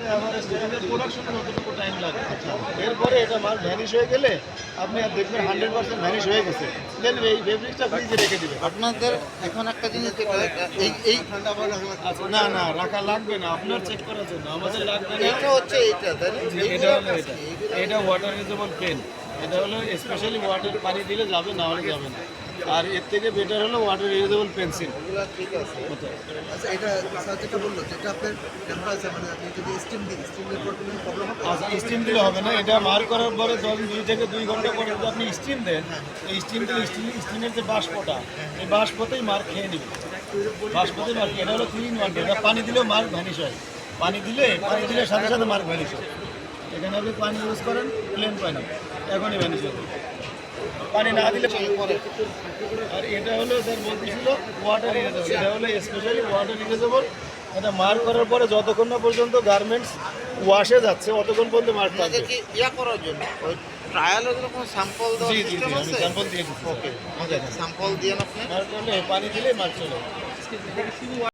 এটা এভারেজ প্রোডাকশনে যতটুকু টাইম লাগে। এরপরে এটা মাল ভ্যানিশ হয়ে গেলে আপনি আর দেখবেন 100% ভ্যানিশ হয়ে গেছে, দেন এই ফেব্রিকটা ফ্রিজে রেখে দিবেন। আপনাদের এখন একটা জিনিস যেটা এই আচ্ছা, না না রাখা লাগবে না, আপনার চেক করার জন্য আমাদের লাগবে না। এইটা হচ্ছে এইটা তাই না? এটা হলো এটা ওয়াটার রিজেবল পেন। এটা হলো স্পেশালি ওয়াটার পানি দিলে যাবে, না হলে যাবে না। আর এর থেকে বেটার হলো ওয়াটার রিউজেবল পেন্সিল। এগুলা ঠিক আছে। আচ্ছা এটা স্যার যেটা বললো যেটা আপনার টেম্পারেচার মানে আপনি যদি স্টিম দিন স্টিমের পর কোনো প্রবলেম হবে? আচ্ছা, স্টিম দিলে হবে না, এটা মার করার পরে 2 থেকে 2 ঘন্টা পরে যদি আপনি স্টিম দেন, এই স্টিম দিলে স্টিমের যে বাষ্পটা, এই বাষ্পতেই মার খেয়ে নেবে। বাষ্পতেই মার, এটা হলো 3 in 1, এটা পানি দিলেও মার ভ্যানিশ হয়। পানি দিলে সাথে সাথে মার ভ্যানিশ হয়। এখানে আপনি পানি ইউজ করেন, প্লেন পানি, এখনই ভ্যানিশ হবে। পানি না দিলে পরে। আর এটা হলো স্যার বলতেছিল ওয়াটার ইরেজেবল। এটা হলো স্পেশালি ওয়াটার ইরেজেবল। এটা মার্ক করার পরে যতক্ষণ না পর্যন্ত গার্মেন্টস ওয়াশে যাচ্ছে ততক্ষণ পর্যন্ত মার্ক থাকবে। আপনাদের কি ইয়া করার জন্য ওই ট্রায়ালের জন্য কোনো স্যাম্পল দেওয়ার জি জি জি, সিস্টেম আমি আছে? স্যাম্পল দিয়ে দিচ্ছি। ওকে স্যাম্পল দিয়ে আপনি মার্ক করলে পানি দিলেই মার্ক চলে যাবে।